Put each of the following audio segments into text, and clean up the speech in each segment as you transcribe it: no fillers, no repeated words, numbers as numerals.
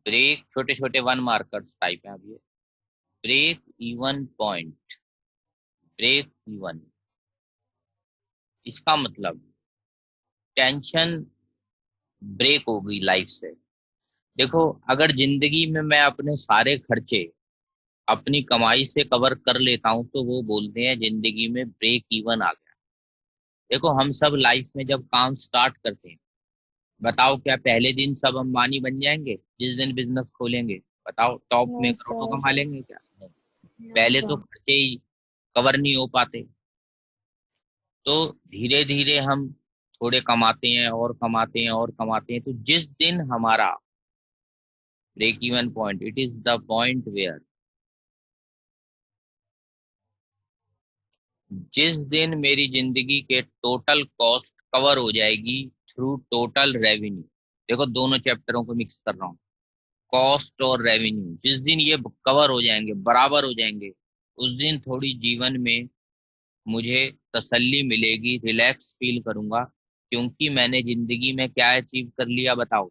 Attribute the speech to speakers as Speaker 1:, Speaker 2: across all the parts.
Speaker 1: Break, छोटे छोटे 1 markers type है अब ये। Break even point, break even, इसका मतलब टेंशन ब्रेक हो गई लाइफ से। देखो, अगर जिंदगी में मैं अपने सारे खर्चे अपनी कमाई से कवर कर लेता हूं तो वो बोलते हैं जिंदगी में ब्रेक इवन आ गया। देखो, हम सब लाइफ में जब काम स्टार्ट करते हैं, बताओ क्या पहले दिन सब अंबानी बन जाएंगे? जिस दिन बिजनेस खोलेंगे, बताओ टॉप
Speaker 2: नो
Speaker 1: में करोड़ों
Speaker 2: सर।
Speaker 1: कमा लेंगे क्या? नहीं।
Speaker 2: नो
Speaker 1: पहले तो
Speaker 2: सर।
Speaker 1: खर्चे ही कवर नहीं हो पाते। तो धीरे धीरे हम थोड़े कमाते हैं और कमाते हैं और कमाते हैं, तो जिस दिन हमारा break even point, it is the point where, जिस दिन मेरी जिंदगी के टोटल कॉस्ट कवर हो जाएगी थ्रू टोटल रेवेन्यू। देखो, दोनों चैप्टरों को मिक्स कर रहा हूँ, कॉस्ट और रेवेन्यू। जिस दिन ये कवर हो जाएंगे, बराबर हो जाएंगे, उस दिन थोड़ी जीवन में मुझे तसल्ली मिलेगी, रिलैक्स फील करूंगा, क्योंकि मैंने जिंदगी में क्या अचीव कर लिया, बताओ?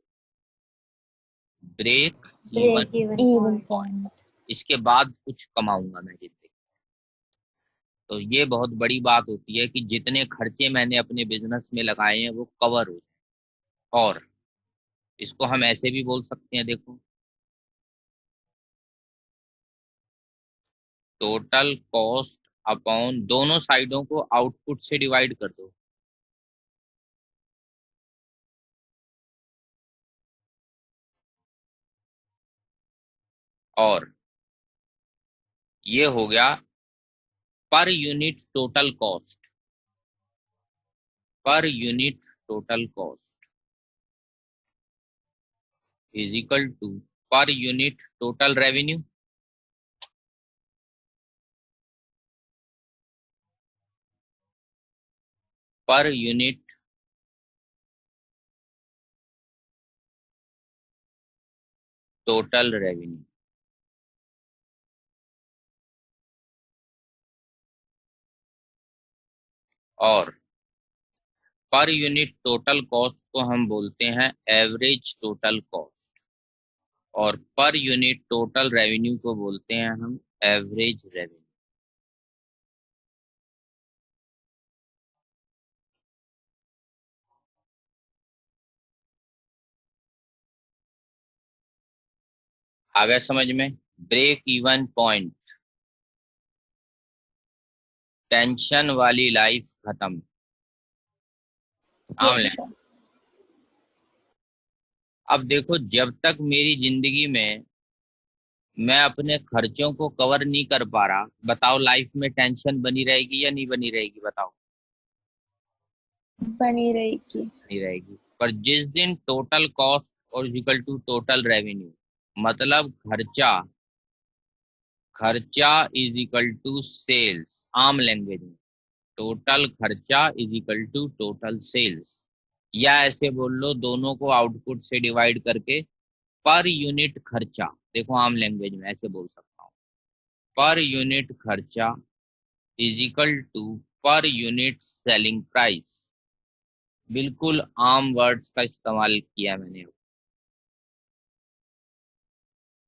Speaker 1: Break even
Speaker 2: break even
Speaker 1: point.
Speaker 2: Point.
Speaker 1: इसके बाद कुछ कमाऊंगा मैं जिंदगी। तो ये बहुत बड़ी बात होती है कि जितने खर्चे मैंने अपने बिजनेस में लगाए हैं वो कवर हो जाए। और इसको हम ऐसे भी बोल सकते हैं, देखो, टोटल कॉस्ट अपॉन, दोनों साइडों को आउटपुट से डिवाइड कर दो, और ये हो गया per unit total cost, per unit total cost is equal to per unit total revenue, per unit total revenue. और पर यूनिट टोटल कॉस्ट को हम बोलते हैं एवरेज टोटल कॉस्ट, और पर यूनिट टोटल रेवेन्यू को बोलते हैं हम एवरेज रेवेन्यू। आ गया समझ में? ब्रेक इवन पॉइंट, टेंशन वाली लाइफ खत्म। आमले,
Speaker 2: यस सर।
Speaker 1: अब देखो, जब तक मेरी जिंदगी में मैं अपने खर्चों को कवर नहीं कर पा रहा, बताओ लाइफ में टेंशन बनी रहेगी या नहीं बनी रहेगी, बताओ?
Speaker 2: बनी रहेगी।
Speaker 1: नहीं रहेगी। पर जिस दिन टोटल कॉस्ट और इक्वल टू टोटल रेवेन्यू, मतलब खर्चा, खर्चा इज इक्वल टू सेल्स, आम लैंग्वेज में टोटल खर्चा is equal to total sales, या ऐसे बोल लो दोनों को आउटपुट से डिवाइड करके पर यूनिट खर्चा। देखो, आम लैंग्वेज में ऐसे बोल सकता हूँ, पर यूनिट खर्चा is equal to per unit selling price. बिल्कुल आम वर्ड्स का इस्तेमाल किया मैंने।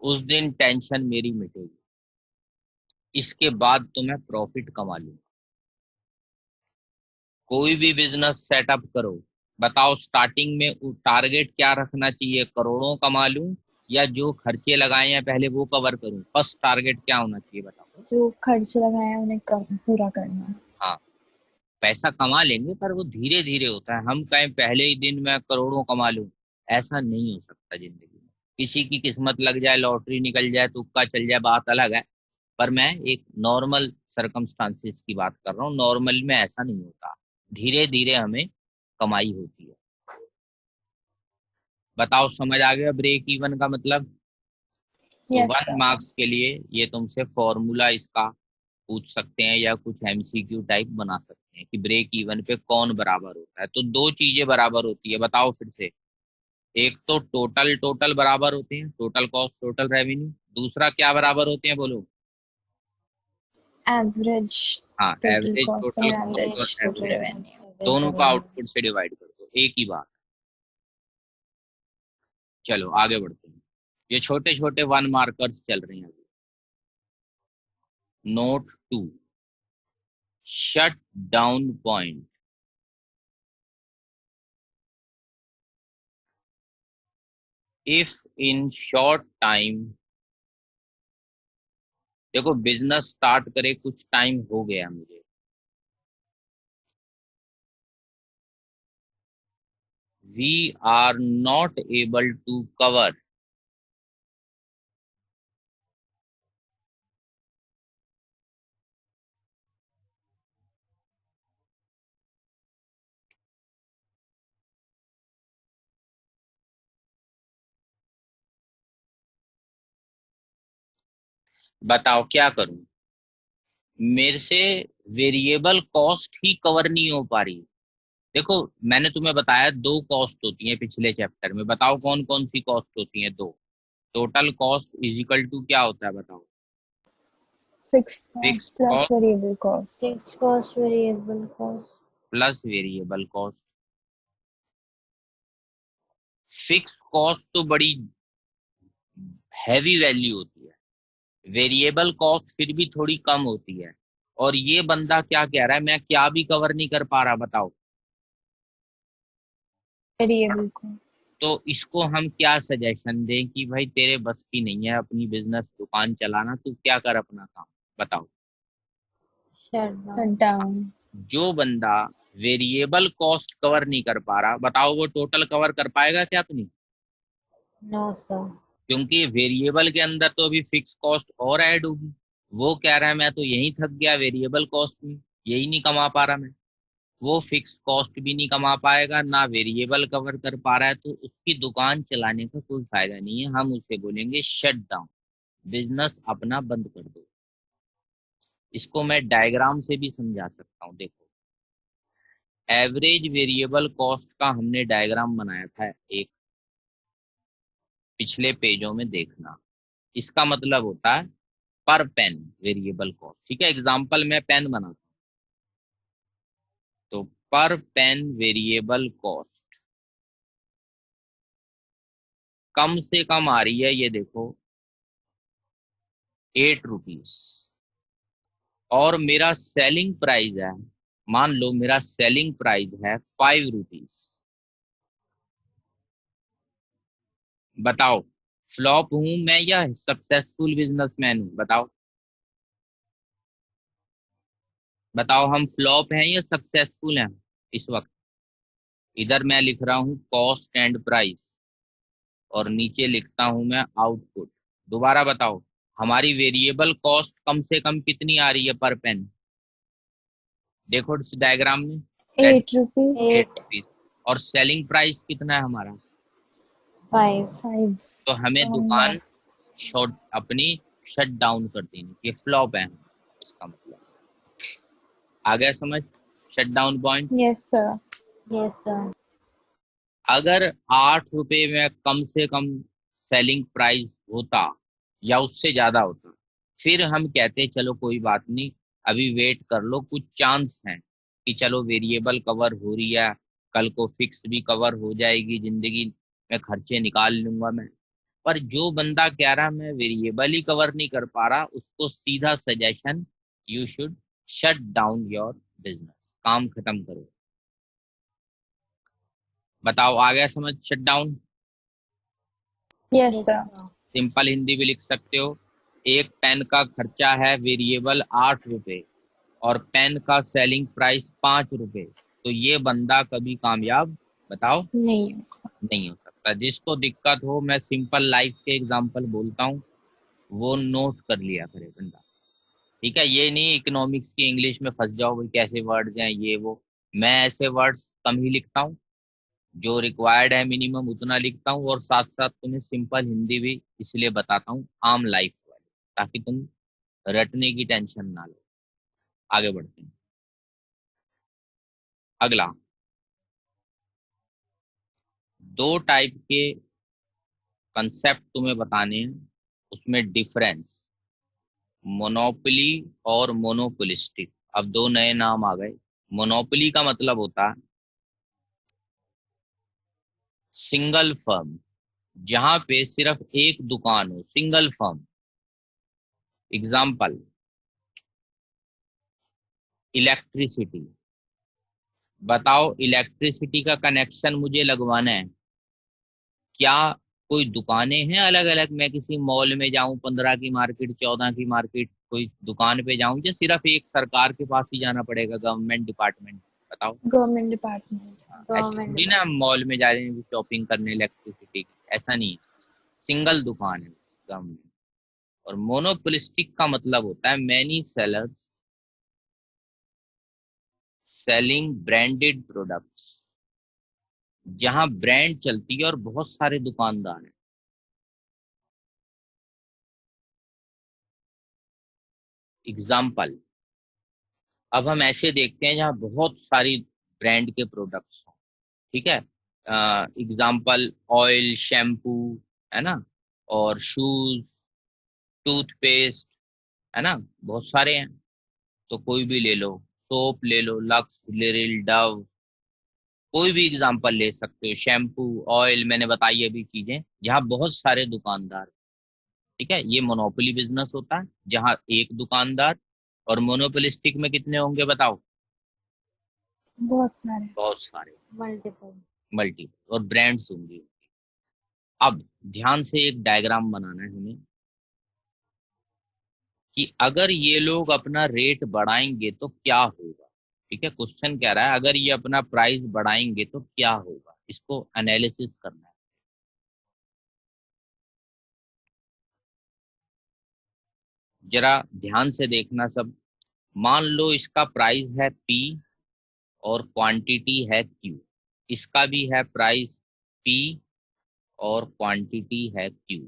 Speaker 1: उस दिन टेंशन मेरी मिटेगी, इसके बाद तो मैं प्रॉफिट कमा लूंगा। कोई भी बिजनेस सेटअप करो, बताओ स्टार्टिंग में टारगेट क्या रखना चाहिए, करोड़ों कमा लूं या जो खर्चे लगाए हैं पहले वो कवर करूं? फर्स्ट टारगेट क्या होना चाहिए, बताओ?
Speaker 2: जो खर्च लगाया है उन्हें पूरा करना।
Speaker 1: हाँ, पैसा कमा लेंगे पर वो धीरे धीरे होता है। हम कहें पहले ही दिन मैं करोड़ों कमा लूं, ऐसा नहीं हो सकता जिंदगी में। किसी की किस्मत लग जाए, लॉटरी निकल जाए, तुक्का चल जाए, बात अलग है। पर मैं एक नॉर्मल सरकमस्टांसिस की बात कर रहा हूँ, नॉर्मल में ऐसा नहीं होता, धीरे धीरे हमें कमाई होती है। बताओ, समझ आ गया ब्रेक इवन का मतलब? तो
Speaker 2: यस
Speaker 1: 1
Speaker 2: सर।
Speaker 1: मार्क्स के लिए ये तुमसे फॉर्मूला इसका पूछ सकते हैं, या कुछ एमसीक्यू टाइप बना सकते हैं कि ब्रेक इवन पे कौन बराबर होता है। तो दो चीजें बराबर होती है, बताओ फिर से। एक तो टोटल टोटल बराबर होते हैं, टोटल कॉस्ट टोटल रेवेन्यू। दूसरा क्या बराबर होते हैं, बोलो?
Speaker 2: एवरेज
Speaker 1: हाँ,
Speaker 2: total
Speaker 1: average
Speaker 2: cost
Speaker 1: total
Speaker 2: and
Speaker 1: cost और
Speaker 2: एवरेज टोटल
Speaker 1: एवरेज,
Speaker 2: रेवेन्यू।
Speaker 1: दोनों को आउटपुट से डिवाइड कर दो, एक ही बात। चलो आगे बढ़ते हैं। ये छोटे छोटे 1 मार्कर्स चल रहे हैं अभी। Note 2, shut down point. If in short time, देखो बिजनेस स्टार्ट करे कुछ टाइम हो गया मुझे, we are not able to cover, बताओ क्या करूं, मेरे से वेरिएबल कॉस्ट ही कवर नहीं हो पा रही। देखो मैंने तुम्हें बताया 2 कॉस्ट होती है पिछले चैप्टर में, बताओ कौन कौन सी कॉस्ट होती है? 2। Total cost is equal to क्या होता है बताओ?
Speaker 2: Fixed
Speaker 1: fix
Speaker 2: cost plus
Speaker 1: cost
Speaker 2: variable cost.
Speaker 3: Fixed cost variable cost
Speaker 1: plus variable cost. Fix cost तो बड़ी हैवी वैल्यू होती है, वेरिएबल कॉस्ट फिर भी थोड़ी कम होती है। और ये बंदा क्या कह रहा है, मैं क्या भी कवर नहीं कर पा रहा, बताओ।
Speaker 2: Variable cost.
Speaker 1: तो इसको हम क्या सजेशन दें कि भाई तेरे बस की नहीं है अपनी बिजनेस दुकान चलाना, तू क्या कर अपना काम, बताओ।
Speaker 3: Shut
Speaker 2: shut down.
Speaker 1: जो बंदा वेरिएबल कॉस्ट कवर नहीं कर पा रहा, बताओ वो टोटल कवर कर पाएगा क्या कि नहीं?
Speaker 3: No sir.
Speaker 1: क्योंकि वेरिएबल के अंदर तो अभी फिक्स कॉस्ट और ऐड होगी। वो कह रहा है मैं तो यही थक गया वेरिएबल कॉस्ट में, यही नहीं कमा पा रहा मैं। वो फिक्स कॉस्ट भी नहीं कमा पाएगा, ना वेरिएबल कवर कर पा रहा है, तो उसकी दुकान चलाने का कोई फायदा नहीं है। हम उसे बोलेंगे शट डाउन, बिजनेस अपना बंद कर दो। इसको मैं डायग्राम से भी समझा सकता हूँ। देखो एवरेज वेरिएबल कॉस्ट का हमने डायग्राम बनाया था एक, पिछले पेजों में देखना। इसका मतलब होता है पर पेन वेरिएबल कॉस्ट, ठीक है। एग्जांपल में पेन बनाता हूं, तो पर पेन वेरिएबल कॉस्ट कम से कम आ रही है, ये देखो 8 रुपीज। और मेरा सेलिंग प्राइस है, मान लो मेरा सेलिंग प्राइस है 5 रुपीज। बताओ फ्लॉप हूं मैं या सक्सेसफुल बिजनेसमैन हूं? बताओ बताओ, हम फ्लॉप हैं या सक्सेसफुल हैं इस वक्त? इधर मैं लिख रहा हूं कॉस्ट एंड प्राइस और नीचे लिखता हूं मैं आउटपुट। दोबारा बताओ, हमारी वेरिएबल कॉस्ट कम से कम कितनी आ रही है पर पेन? देखो इस डायग्राम में
Speaker 2: 8 रुपीज।
Speaker 1: 8 रुपीज। और सेलिंग प्राइस कितना है हमारा?
Speaker 3: 5।
Speaker 2: 5।
Speaker 1: तो हमें दुकान शॉर्ट अपनी शट डाउन कर देनी, ये फ्लॉप है इसका मतलब। आ गया समझ shut down point?
Speaker 2: Yes sir.
Speaker 3: Yes sir.
Speaker 1: अगर 8 रुपए में कम से कम सेलिंग प्राइस होता या उससे ज्यादा होता, फिर हम कहते चलो कोई बात नहीं, अभी वेट कर लो, कुछ चांस है कि चलो वेरिएबल कवर हो रही है, कल को फिक्स भी कवर हो जाएगी, जिंदगी में खर्चे निकाल लूंगा मैं। पर जो बंदा कह रहा मैं वेरिएबल ही कवर नहीं कर पा रहा, उसको सीधा suggestion, you should shut down your business, काम खत्म करो। बताओ आ गया समझ shut down?
Speaker 2: Yes
Speaker 3: yes
Speaker 2: sir.
Speaker 3: Sir.
Speaker 1: Simple Hindi भी लिख सकते हो, एक पेन का खर्चा है वेरिएबल 8 रुपए और पेन का सेलिंग प्राइस 5 रुपए, तो ये बंदा कभी कामयाब, बताओ,
Speaker 2: नहीं।
Speaker 1: नहीं हो सकता। जिसको दिक्कत हो, मैं सिंपल लाइफ के एग्जांपल बोलता हूँ, वो नोट कर लिया करे बंदा, ठीक है। ये नहीं इकोनॉमिक्स की इंग्लिश में फंस जाओ भाई कैसे वर्ड्स हैं ये वो। मैं ऐसे वर्ड्स कम ही लिखता हूँ, जो रिक्वायर्ड है मिनिमम उतना लिखता हूँ, और साथ साथ तुम्हें सिंपल हिंदी भी इसलिए बताता हूँ आम लाइफ वाली, ताकि तुम रटने की टेंशन ना लो। आगे बढ़ते हैं। अगला, 2 टाइप के कंसेप्ट तुम्हें बताने हैं, उसमें डिफरेंस, मोनोपोली और मोनोपोलिस्टिक। अब 2 नए नाम आ गए। मोनोपोली का मतलब होता है सिंगल फर्म, जहां पे सिर्फ एक दुकान हो, सिंगल फर्म। Example, electricity. बताओ, इलेक्ट्रिसिटी का कनेक्शन मुझे लगवाना है, क्या कोई दुकानें हैं अलग अलग? मैं किसी मॉल में जाऊं, 15 की मार्केट, 14 की मार्केट, कोई दुकान पे जाऊं, या सिर्फ एक सरकार के पास ही जाना पड़ेगा, गवर्नमेंट डिपार्टमेंट? बताओ।
Speaker 2: Government department.
Speaker 1: ऐसे
Speaker 3: गवर्नमेंट
Speaker 1: थोड़ी ना हम
Speaker 3: डिपार्टमेंट।
Speaker 1: मॉल में जा रहे हैं शॉपिंग करने इलेक्ट्रिसिटी की, ऐसा नहीं है। सिंगल दुकान है गवर्नमेंट। और मोनोपोलिस्टिक का मतलब होता है many sellers selling branded products, जहां ब्रांड चलती है और बहुत सारे दुकानदार हैं। एग्जाम्पल, अब हम ऐसे देखते हैं जहां बहुत सारी ब्रांड के प्रोडक्ट्स हों, ठीक है। एग्जाम्पल, ऑयल, शैम्पू, है ना, और शूज, टूथपेस्ट, है ना, बहुत सारे हैं। तो कोई भी ले लो, सोप ले लो, लक्स, लिरिल, डव, कोई भी एग्जाम्पल ले सकते हो, शैम्पू, ऑयल, मैंने बताई अभी चीजें, जहाँ बहुत सारे दुकानदार। ठीक है, ये मोनोपोली बिजनेस होता है जहाँ एक दुकानदार। और मोनोपोलिस्टिक में कितने होंगे बताओ?
Speaker 2: बहुत सारे।
Speaker 1: बहुत सारे,
Speaker 3: मल्टीपल।
Speaker 1: मल्टी, और ब्रांड्स होंगी। अब ध्यान से एक डायग्राम बनाना है हमें कि अगर ये लोग अपना रेट बढ़ाएंगे तो क्या होगा। ठीक है, क्वेश्चन कह रहा है अगर ये अपना प्राइस बढ़ाएंगे तो क्या होगा, इसको एनालिसिस करना है। जरा ध्यान से देखना सब। मान लो इसका प्राइस है P और क्वांटिटी है Q। इसका भी है प्राइस P और क्वांटिटी है Q।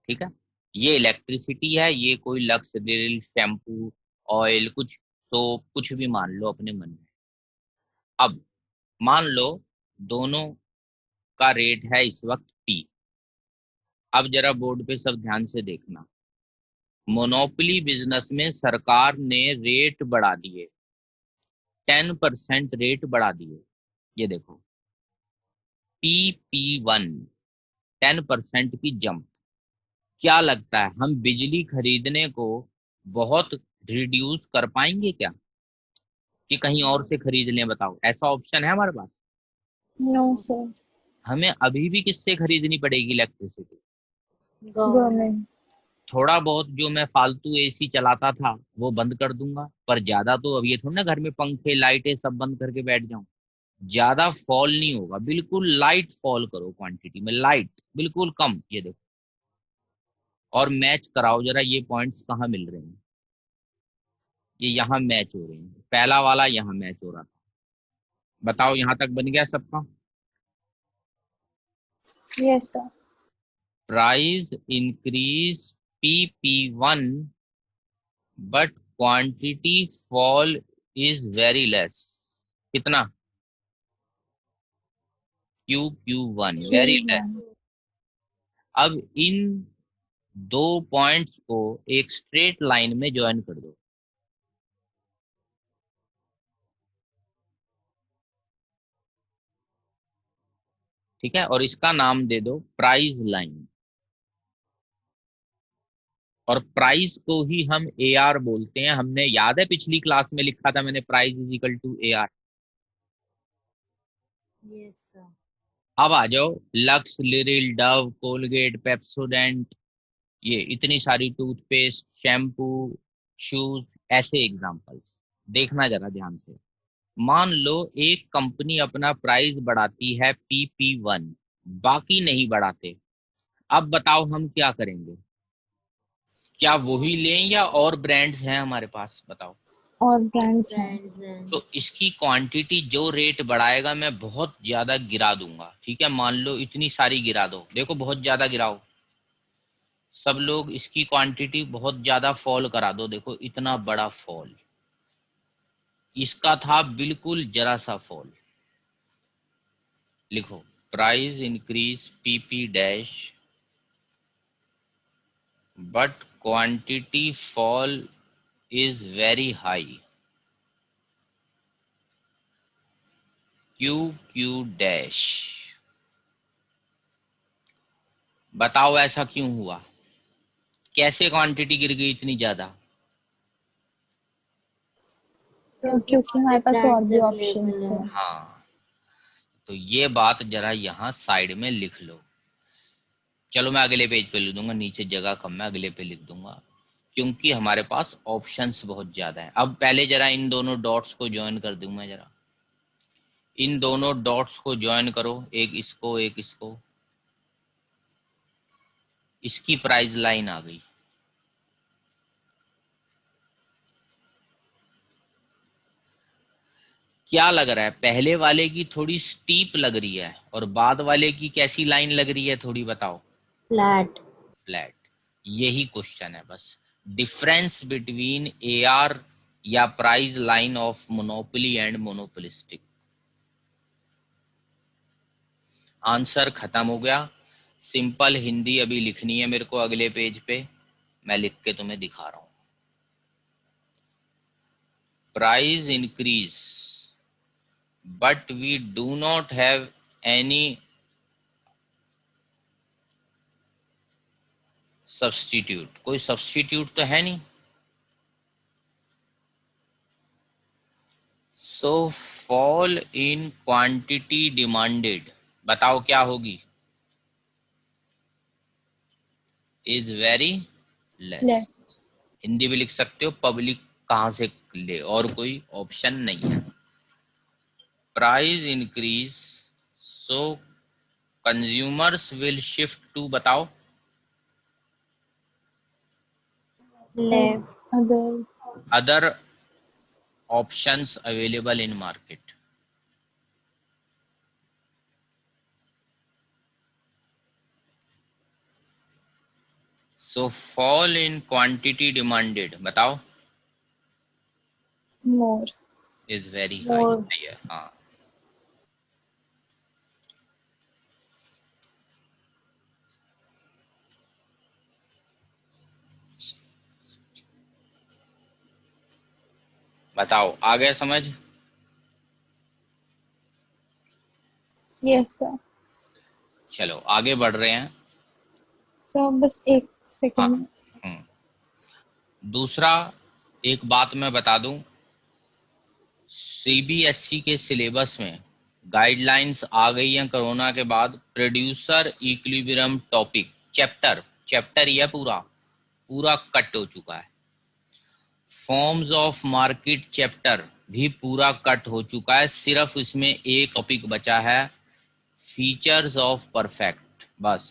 Speaker 1: ठीक है, ये इलेक्ट्रिसिटी है, ये कोई लक्स, लिरिल, शैम्पू, ऑयल, कुछ सोप, कुछ भी मान लो अपने मन में। अब मान लो दोनों का रेट है इस वक्त P। अब जरा बोर्ड पे सब ध्यान से देखना। मोनोपोली बिजनेस में सरकार ने रेट बढ़ा दिए, 10% रेट बढ़ा दिए। ये देखो, PP1, 10% की जंप। क्या लगता है हम बिजली खरीदने को बहुत रिड्यूस कर पाएंगे क्या, कि कहीं और से खरीद लें? बताओ, ऐसा ऑप्शन है हमारे पास?
Speaker 2: No sir.
Speaker 1: हमें अभी भी किससे खरीदनी पड़ेगी इलेक्ट्रिसिटी?
Speaker 3: गवर्नमेंट।
Speaker 2: गवर्नमेंट।
Speaker 1: थोड़ा बहुत जो मैं फालतू एसी चलाता था वो बंद कर दूंगा, पर ज्यादा तो अब ये थोड़ी ना घर में पंखे लाइटें सब बंद करके बैठ जाऊं। ज्यादा फॉल नहीं होगा, बिल्कुल लाइट फॉल करो क्वांटिटी में, लाइट बिल्कुल कम। ये देखो, और मैच कराओ जरा, ये पॉइंट्स कहाँ मिल रहे हैं? ये यहाँ मैच हो रहे हैं, पहला वाला यहाँ मैच हो रहा था। बताओ, यहाँ तक बन गया सबका?
Speaker 2: Yes sir.
Speaker 1: Price increase PP1 but quantity fall is very less. कितना? Q1 very less.
Speaker 2: Q1।
Speaker 1: अब इन दो पॉइंट्स को एक स्ट्रेट लाइन में ज्वाइन कर दो। ठीक है, और इसका नाम दे दो प्राइस लाइन। और प्राइस को ही हम AR बोलते हैं। हमने, याद है पिछली क्लास में लिखा था मैंने, price is equal to AR।
Speaker 3: Yes sir.
Speaker 1: अब आ जाओ, Lux, Liril, Dove, Colgate, Pepsodent, ये इतनी सारी टूथपेस्ट, शैम्पू, शूज, ऐसे एग्जांपल्स। देखना जरा ध्यान से। मान लो एक कंपनी अपना प्राइस बढ़ाती है PP1, बाकी नहीं बढ़ाते। अब बताओ हम क्या करेंगे? क्या वही लें या और ब्रांड्स हैं हमारे पास? बताओ।
Speaker 2: और ब्रांड्स हैं।
Speaker 3: ब्रांड्स हैं।
Speaker 1: तो इसकी क्वांटिटी, जो रेट बढ़ाएगा मैं बहुत ज्यादा गिरा दूंगा। ठीक है, मान लो इतनी सारी गिरा दो, देखो बहुत ज्यादा गिराओ, सब लोग इसकी क्वांटिटी बहुत ज्यादा फॉल करा दो। देखो इतना बड़ा फॉल, इसका था बिल्कुल जरा सा फॉल। लिखो, price increase PP dash but quantity fall is very high, Q dash. बताओ ऐसा क्यों हुआ, कैसे क्वांटिटी गिर गई इतनी ज्यादा?
Speaker 2: क्योंकि हमारे पास और
Speaker 3: ब्रांड्स
Speaker 2: भी
Speaker 3: अवेलेबल
Speaker 2: ऑप्शंस
Speaker 3: है।
Speaker 2: थे।
Speaker 1: हाँ, तो ये बात जरा यहाँ साइड में लिख लो। चलो मैं अगले पेज पे लिख दूंगा, नीचे जगह कम है, अगले पे लिख दूंगा, क्योंकि हमारे पास ऑप्शंस बहुत ज्यादा है। अब पहले जरा इन दोनों डॉट्स को ज्वाइन कर दूं मैं, जरा इन दोनों डॉट्स को ज्वाइन करो, एक इसको एक इसको, इसकी प्राइस लाइन आ गई। क्या लग रहा है, पहले वाले की थोड़ी स्टीप लग रही है और बाद वाले की कैसी लाइन लग रही है, थोड़ी बताओ?
Speaker 3: फ्लैट।
Speaker 1: फ्लैट। यही क्वेश्चन है बस, डिफरेंस बिटवीन एआर या price line of monopoly and monopolistic. Answer खत्म हो गया। सिंपल हिंदी अभी लिखनी है मेरे को अगले पेज पे, मैं लिख के तुम्हें दिखा रहा हूं। Price increase but we do not have any substitute. कोई सब्स्टिट्यूट तो है नहीं, so fall in quantity demanded, बताओ क्या होगी? Is very less.
Speaker 2: Less.
Speaker 1: Hindi भी लिख सकते हो, पब्लिक कहां से ले, और कोई ऑप्शन नहीं है। Price increase so consumers will shift to, बताओ?
Speaker 3: Left.
Speaker 2: Other.
Speaker 1: Other options available in market. So fall in quantity demanded, बताओ?
Speaker 2: More.
Speaker 1: Is very high.
Speaker 3: More.
Speaker 1: हाँ, बताओ आ गया समझ?
Speaker 2: Yes sir.
Speaker 1: चलो आगे बढ़ रहे हैं।
Speaker 2: सर बस एक
Speaker 1: हाँ।
Speaker 2: सेकंड।
Speaker 1: दूसरा, एक बात मैं बता दूं, सीबीएसई के सिलेबस में गाइडलाइंस आ गई हैं कोरोना के बाद। Producer equilibrium topic chapter, chapter ही है पूरा, पूरा कट हो चुका है। फॉर्म्स ऑफ मार्केट चैप्टर भी पूरा कट हो चुका है, सिर्फ इसमें एक टॉपिक बचा है, फीचर्स ऑफ परफेक्ट, बस।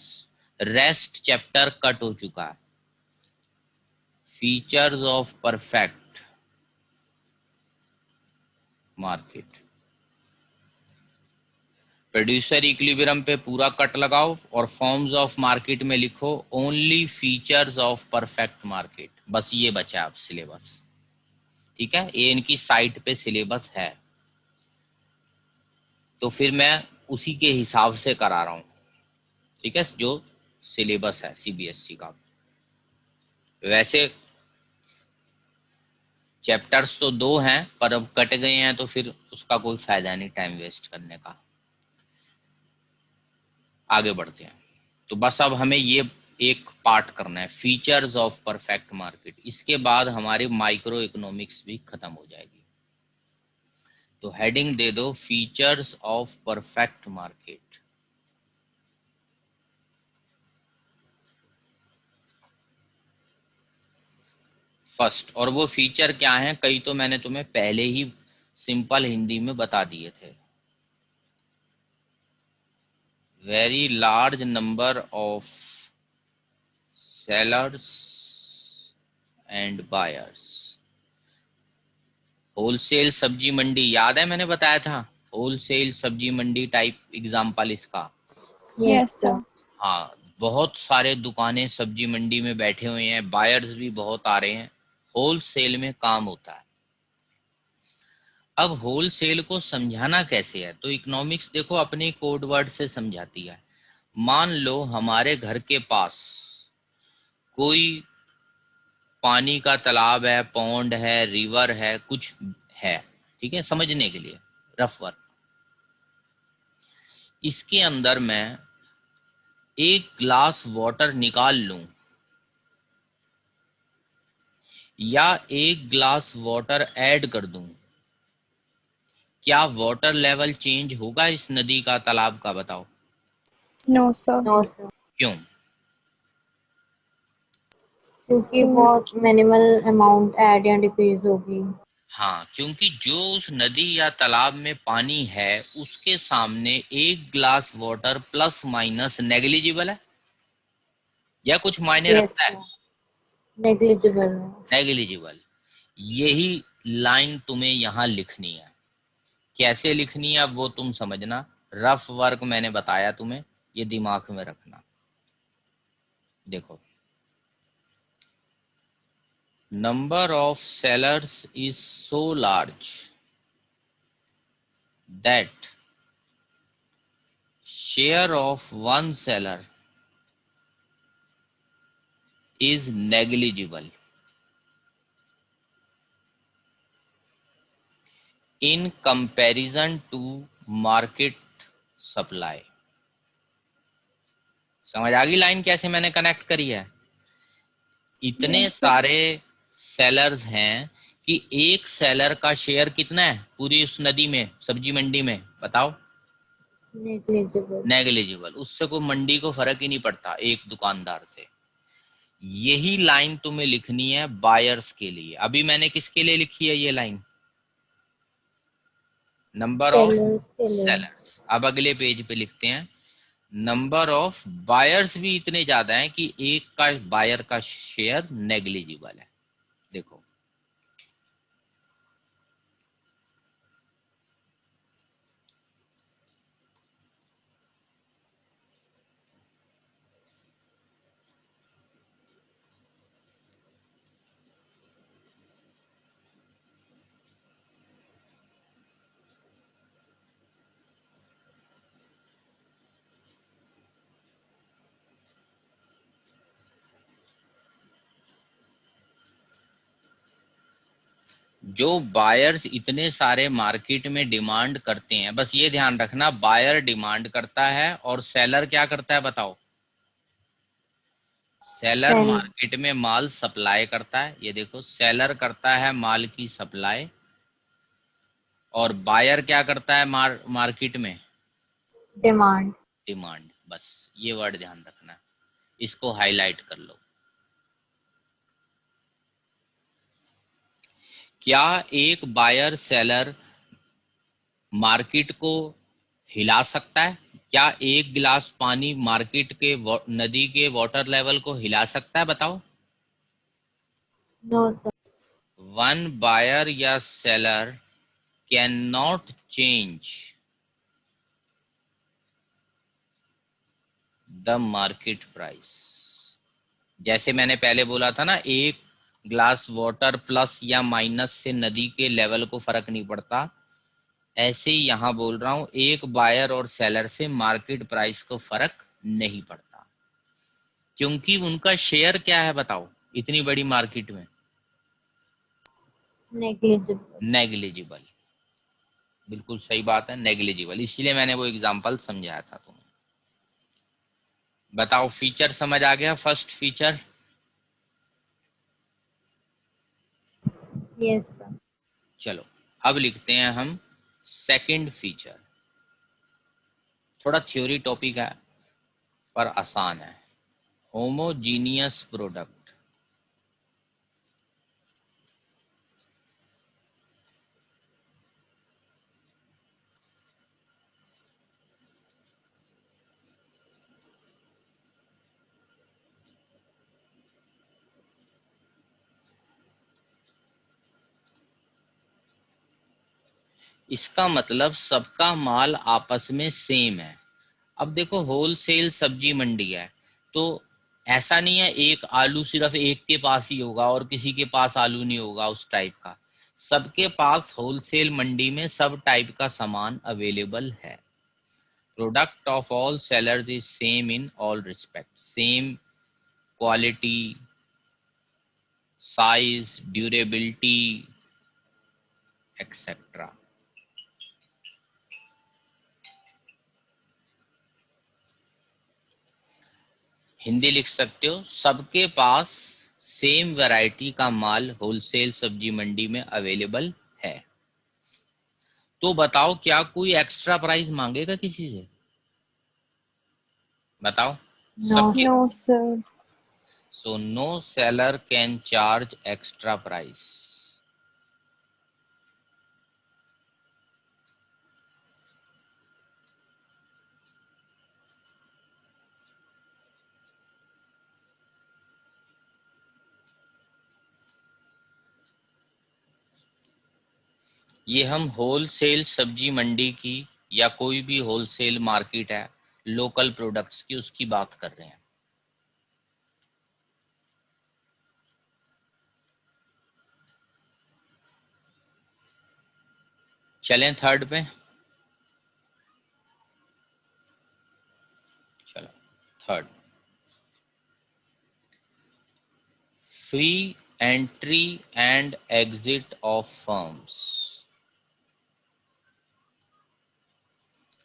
Speaker 1: रेस्ट चैप्टर कट हो चुका है। Features of perfect market, producer equilibrium पे पूरा कट लगाओ और फॉर्म्स ऑफ मार्केट में लिखो only features of perfect market, बस ये बचा अब सिलेबस। ठीक है, ये इनकी साइट पे सिलेबस है, तो फिर मैं उसी के हिसाब से करा रहा हूँ। ठीक है, जो सिलेबस है सीबीएसई का। वैसे चैप्टर्स तो दो हैं, पर अब कट गए हैं तो फिर उसका कोई फायदा नहीं टाइम वेस्ट करने का। आगे बढ़ते हैं। तो बस अब हमें ये एक पार्ट करना है, फीचर्स ऑफ परफेक्ट मार्केट, इसके बाद हमारी माइक्रो इकोनॉमिक्स भी खत्म हो जाएगी। तो हेडिंग दे दो features of perfect market. First, और वो फीचर क्या है, कई तो मैंने तुम्हें पहले ही सिंपल हिंदी में बता दिए थे। Very large number of sellers and buyers. Wholesale सब्जी मंडी, याद है मैंने बताया था, होलसेल सब्जी मंडी टाइप एग्जाम्पल इसका।
Speaker 2: Yes sir.
Speaker 1: हाँ, बहुत सारे दुकानें सब्जी मंडी में बैठे हुए हैं, बायर्स भी बहुत आ रहे हैं, होलसेल में काम होता है। अब होलसेल को समझाना कैसे है, तो इकोनॉमिक्स देखो अपने कोड वर्ड से समझाती है। मान लो हमारे घर के पास कोई पानी का तालाब है, पौंड है, रिवर है, कुछ है, ठीक है, समझने के लिए रफ वर्क। इसके अंदर मैं एक ग्लास वाटर निकाल लूं या एक ग्लास वाटर ऐड कर दूं, क्या वाटर लेवल चेंज होगा इस नदी का, तालाब का? बताओ।
Speaker 2: No, sir.
Speaker 3: नो सर,
Speaker 1: क्यों?
Speaker 3: क्योंकि
Speaker 2: So,
Speaker 3: बहुत मिनिमल अमाउंट ऐड या डिक्रीज होगी।
Speaker 1: हाँ, क्योंकि जो उस नदी या तालाब में पानी है उसके सामने एक glass water plus minus negligible है या कुछ मायने
Speaker 3: यस
Speaker 1: रखता है?
Speaker 3: सर, नेग्लिजिबल है।
Speaker 1: नेग्लिजिबल। यही लाइन तुम्हें यहाँ लिखनी है। कैसे लिखनी है अब वो तुम समझना, रफ वर्क मैंने बताया तुम्हें, ये दिमाग में रखना। देखो, number of sellers is so large that share of one seller is negligible in comparison to market supply। समझ आ गई लाइन कैसे मैंने कनेक्ट करी है? इतने
Speaker 2: yes, sir.
Speaker 1: सारे सेलर्स हैं कि एक सेलर का शेयर कितना है पूरी उस नदी में, सब्जी मंडी में, बताओ।
Speaker 3: नेग्लिजिबल।
Speaker 1: नेग्लिजिबल, उससे कोई मंडी को फर्क ही नहीं पड़ता एक दुकानदार से। यही लाइन तुम्हें लिखनी है बायर्स के लिए। अभी मैंने किसके लिए लिखी है ये लाइन? नंबर ऑफ
Speaker 3: सेलर्स के लिए।
Speaker 1: सेलर्स। अब अगले पेज पे लिखते हैं, नंबर ऑफ बायर्स भी इतने ज्यादा हैं कि एक का बायर का शेयर नेग्लिजिबल है। देखो, जो बायर्स इतने सारे मार्केट में डिमांड करते हैं, बस ये ध्यान रखना, बायर डिमांड करता है और सेलर क्या करता है बताओ? Seller
Speaker 3: sell.
Speaker 1: मार्केट में माल सप्लाई करता है। ये देखो, सेलर करता है माल की सप्लाई और बायर क्या करता है मार्केट में?
Speaker 3: डिमांड।
Speaker 1: डिमांड। बस ये वर्ड ध्यान रखना, इसको हाईलाइट कर लो। क्या एक बायर सेलर मार्केट को हिला सकता है? क्या एक गिलास पानी मार्केट के नदी के वाटर लेवल को हिला सकता है? बताओ।
Speaker 3: No sir.
Speaker 1: वन बायर या seller can not change the market price. जैसे मैंने पहले बोला था ना, एक ग्लास वाटर प्लस या माइनस से नदी के लेवल को फर्क नहीं पड़ता, ऐसे ही यहां बोल रहा हूं, एक बायर और सेलर से मार्केट प्राइस को फर्क नहीं पड़ता, क्योंकि उनका शेयर क्या है बताओ इतनी बड़ी मार्केट में?
Speaker 3: नेग्लिजिबल।
Speaker 1: नेग्लिजिबल। बिल्कुल सही बात है, नेग्लिजिबल। इसीलिए मैंने वो एग्जांपल समझाया था तुम्हें। बताओ, फीचर समझ आ गया? First feature.
Speaker 3: Yes sir.
Speaker 1: चलो, अब लिखते हैं हम सेकंड फीचर। थोड़ा थ्योरी टॉपिक है पर आसान है। Homogeneous product. इसका मतलब सबका माल आपस में सेम है। अब देखो, होलसेल सब्जी मंडी है तो ऐसा नहीं है एक आलू सिर्फ एक के पास ही होगा और किसी के पास आलू नहीं होगा, उस टाइप का। सबके पास होलसेल मंडी में सब टाइप का सामान अवेलेबल है। Product of all sellers is same in all respect. Same quality, size, durability, etcetera. Hindi लिख सकते हो, सबके पास सेम वैरायटी का माल होलसेल सब्जी मंडी में अवेलेबल है। तो बताओ क्या कोई एक्स्ट्रा प्राइस मांगेगा किसी से? बताओ।
Speaker 3: No.
Speaker 1: सबके
Speaker 2: No, sir.
Speaker 1: So no seller can charge extra price. ये हम होलसेल सब्जी मंडी की या कोई भी होलसेल मार्केट है लोकल प्रोडक्ट्स की, उसकी बात कर रहे हैं। चलें थर्ड पे। चलो third, free entry and exit of firms.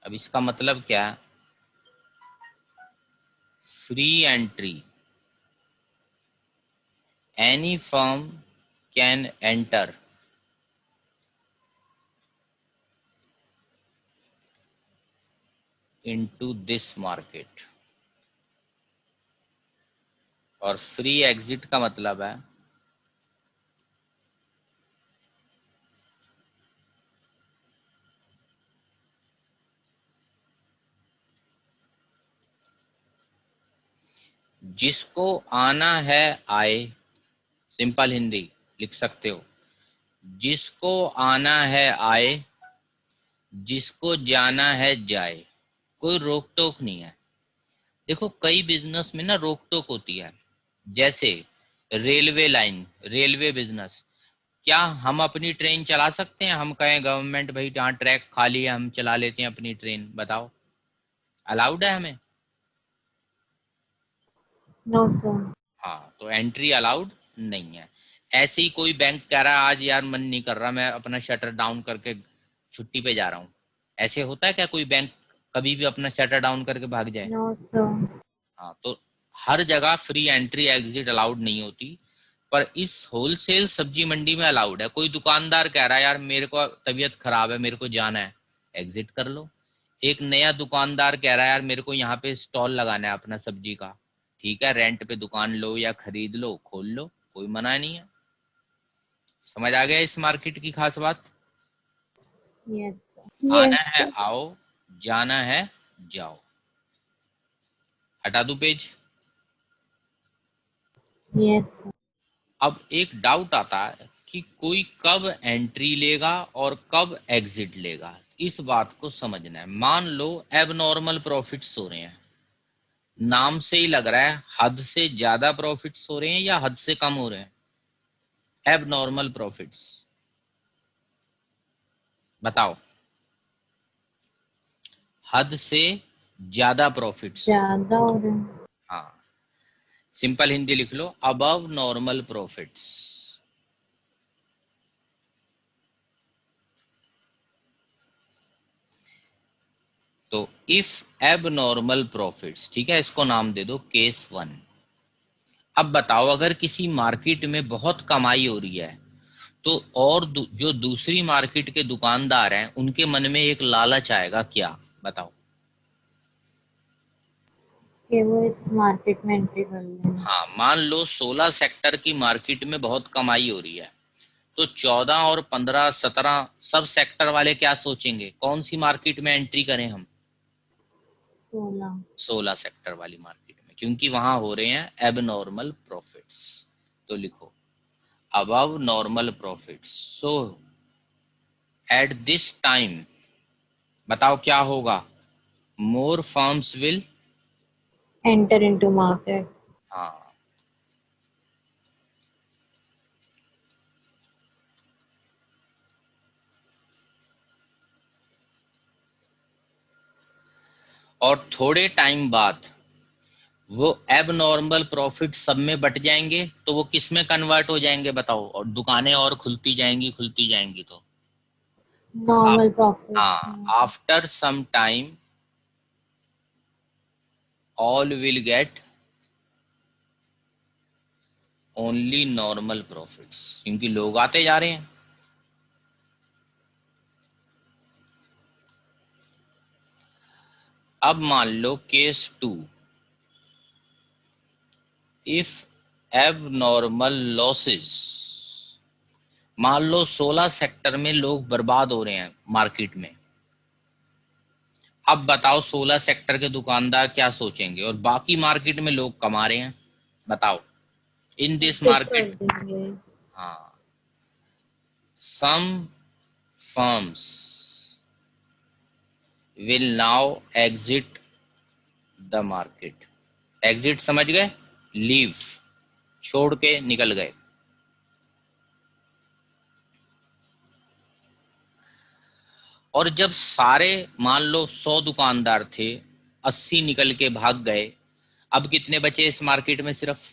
Speaker 1: अब इसका मतलब क्या है? Free entry, any firm can enter into this market. और फ्री एग्जिट का मतलब है जिसको आना है आए। सिंपल हिंदी लिख सकते हो, जिसको आना है आए, जिसको जाना है जाए, कोई रोक टोक नहीं है। देखो कई बिजनेस में ना रोक टोक होती है, जैसे रेलवे लाइन, रेलवे बिजनेस। क्या हम अपनी ट्रेन चला सकते हैं? हम कहें गवर्नमेंट भाई जहाँ ट्रैक खाली है हम चला लेते हैं अपनी ट्रेन, बताओ अलाउड है हमें?
Speaker 3: No, sir.
Speaker 1: हाँ, तो एंट्री अलाउड नहीं है। ऐसे ही कोई बैंक कह रहा है आज यार मन नहीं कर रहा, मैं अपना शटर डाउन करके छुट्टी पे जा रहा हूँ, ऐसे होता है क्या? कोई बैंक कभी भी अपना शटर डाउन करके भाग जाए?
Speaker 3: No, sir.
Speaker 1: हाँ, तो हर जगह फ्री एंट्री एग्जिट अलाउड नहीं होती, पर इस होलसेल सब्जी मंडी में अलाउड है। कोई दुकानदार कह रहा है यार मेरे को तबीयत खराब है, मेरे को जाना है, एग्जिट कर लो। एक नया दुकानदार कह रहा है यार मेरे को यहाँ पे स्टॉल लगाना है अपना सब्जी का, ठीक है रेंट पे दुकान लो या खरीद लो, खोल लो, कोई मना नहीं है। समझ आ गया इस मार्केट की खास बात?
Speaker 3: Yes, sir.
Speaker 1: आना
Speaker 2: Yes,
Speaker 1: है
Speaker 2: sir.
Speaker 1: आओ, जाना है जाओ। हटा दूं पेज?
Speaker 3: Yes, sir.
Speaker 1: अब एक डाउट आता है कि कोई कब एंट्री लेगा और कब एग्जिट लेगा, इस बात को समझना है। मान लो एबनॉर्मल प्रॉफिट्स हो रहे हैं, नाम से ही लग रहा है हद से ज्यादा प्रॉफिट्स हो रहे हैं या हद से कम हो रहे हैं? एबनॉर्मल प्रॉफिट्स, बताओ। हद से ज्यादा प्रॉफिट्स हो,
Speaker 3: ज़्यादा हो रहा है।
Speaker 1: हाँ, सिंपल हिंदी लिख लो, अबव नॉर्मल प्रॉफिट्स। तो इफ एबनॉर्मल प्रॉफिट्स, ठीक है, इसको नाम दे दो केस 1। अब बताओ अगर किसी मार्केट में बहुत कमाई हो रही है तो और जो दूसरी मार्केट के दुकानदार हैं उनके मन में एक लालच आएगा, क्या बताओ?
Speaker 3: कि वो इस मार्केट में एंट्री कर लें।
Speaker 1: हाँ, मान लो 16 सेक्टर की मार्केट में बहुत कमाई हो रही है, तो 14 और 15 17 सब सेक्टर वाले क्या सोचेंगे, कौन सी मार्केट में एंट्री करें हम?
Speaker 3: 16।
Speaker 1: 16 सेक्टर वाली मार्केट में, क्योंकि वहां हो रहे हैं एबनॉर्मल प्रॉफिट्स। तो लिखो above normal profits. So at this time, बताओ क्या होगा? More firms will,
Speaker 3: enter into market.
Speaker 1: हाँ, और थोड़े टाइम बाद वो एबनॉर्मल प्रॉफिट सब में बट जाएंगे, तो वो किस में कन्वर्ट हो जाएंगे बताओ? और दुकानें और खुलती जाएंगी खुलती जाएंगी। तो
Speaker 3: नॉर्मल प्रॉफिट्स
Speaker 1: हाँ,
Speaker 3: में।
Speaker 1: After some time all will get only normal profits, क्योंकि लोग आते जा रहे हैं। अब मान लो केस 2, इफ एबनॉर्मल लॉसेस, मान लो 16 सेक्टर में लोग बर्बाद हो रहे हैं मार्केट में। अब बताओ 16 सेक्टर के दुकानदार क्या सोचेंगे, और बाकी मार्केट में लोग कमा रहे हैं, बताओ इन दिस
Speaker 3: Skip कर
Speaker 1: मार्केट।
Speaker 3: देंगे।
Speaker 1: हाँ, some firms will now exit the market. Exit समझ गए, लीव, छोड़ के निकल गए। और जब सारे मान लो 100 दुकानदार थे, 80 निकल के भाग गए, अब कितने बचे इस मार्केट में? सिर्फ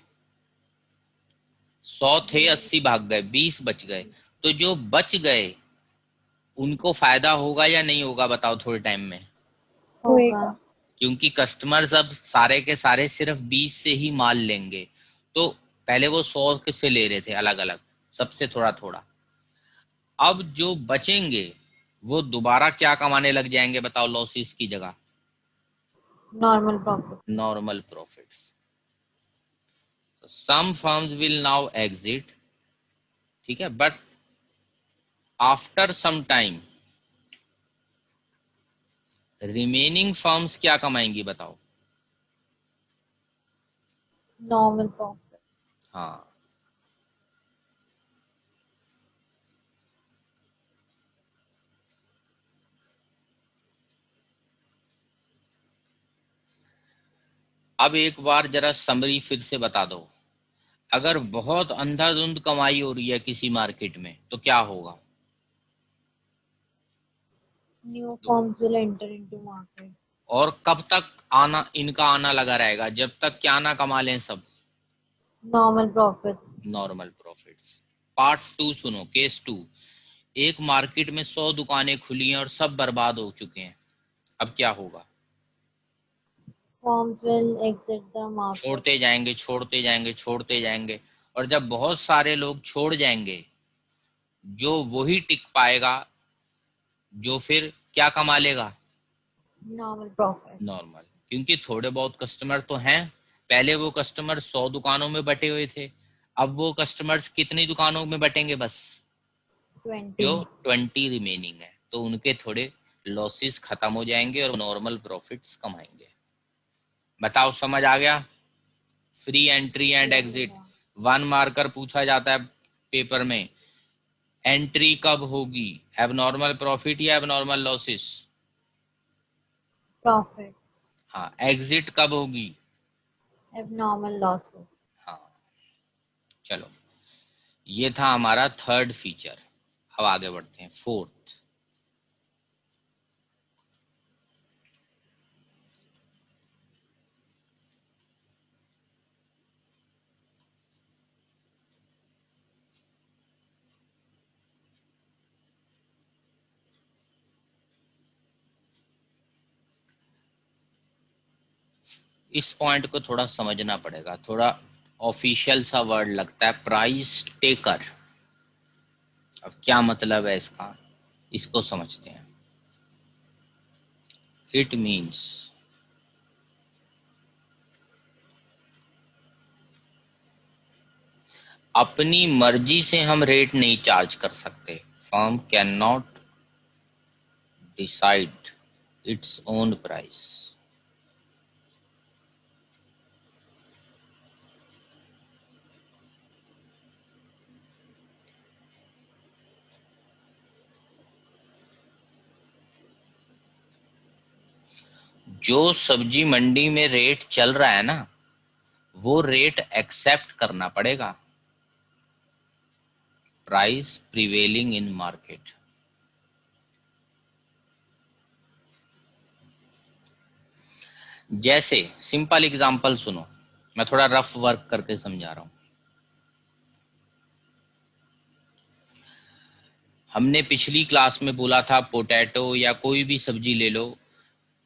Speaker 1: 100 थे, 80 भाग गए, 20 बच गए। तो जो बच गए उनको फायदा होगा या नहीं होगा, बताओ थोड़े टाइम में?
Speaker 3: होगा।
Speaker 1: क्योंकि कस्टमर्स अब सारे के सारे सिर्फ 20 से ही माल लेंगे। तो पहले वो 100 से ले रहे थे अलग अलग, सबसे थोड़ा थोड़ा। अब जो बचेंगे वो दोबारा क्या कमाने लग जाएंगे, बताओ, लॉसेस की जगह?
Speaker 3: Normal profit.
Speaker 1: Normal profits. Some firms will now exit, ठीक है, but after some time remaining firms क्या कमाएंगी, बताओ?
Speaker 3: Normal profit.
Speaker 1: हाँ, अब एक बार जरा समरी फिर से बता दो। अगर बहुत अंधाधुंध कमाई हो रही है किसी मार्केट में तो क्या होगा?
Speaker 3: New firms will enter into market.
Speaker 1: और कब तक आना, इनका आना लगा रहेगा? जब तक क्या ना कमा लें सब।
Speaker 3: Normal profits.
Speaker 1: Normal profits. Part 2 सुनो, केस 2। एक मार्केट में 100 दुकानें खुली हैं और सब बर्बाद हो चुके हैं, अब क्या होगा?
Speaker 3: Firms will exit the market.
Speaker 1: छोड़ते जाएंगे, छोड़ते जाएंगे, छोड़ते जाएंगे। और जब बहुत सारे लोग छोड़ जाएंगे, जो वही टिक पाएगा जो फिर क्या कमा लेगा?
Speaker 3: Normal profit.
Speaker 1: नॉर्मल, क्योंकि थोड़े बहुत कस्टमर तो हैं। पहले वो कस्टमर 100 दुकानों में बटे हुए थे, अब वो कस्टमर्स कितनी दुकानों में बटेंगे? बस
Speaker 3: 20।
Speaker 1: जो 20 रिमेनिंग है, तो उनके थोड़े लॉसेस खत्म हो जाएंगे और नॉर्मल प्रॉफिट्स कमाएंगे। बताओ, समझ आ गया? Free entry and exit. 1 marker पूछा जाता है पेपर में, एंट्री कब होगी, एबनॉर्मल प्रॉफिट या एबनॉर्मल लॉसेस?
Speaker 3: प्रॉफिट।
Speaker 1: हाँ, एग्जिट कब होगी?
Speaker 3: Abnormal losses.
Speaker 1: हाँ, चलो, ये था हमारा थर्ड फीचर। अब आगे बढ़ते हैं, फोर्थ। इस पॉइंट को थोड़ा समझना पड़ेगा, थोड़ा ऑफिशियल सा वर्ड लगता है, प्राइस टेकर। अब क्या मतलब है इसका, इसको समझते हैं। इट मीन्स अपनी मर्जी से हम रेट नहीं चार्ज कर सकते। Firm can not decide its own price. जो सब्जी मंडी में रेट चल रहा है ना, वो रेट एक्सेप्ट करना पड़ेगा। Price prevailing in market. जैसे सिंपल एग्जांपल सुनो, मैं थोड़ा रफ वर्क करके समझा रहा हूं। हमने पिछली क्लास में बोला था पोटैटो या कोई भी सब्जी ले लो,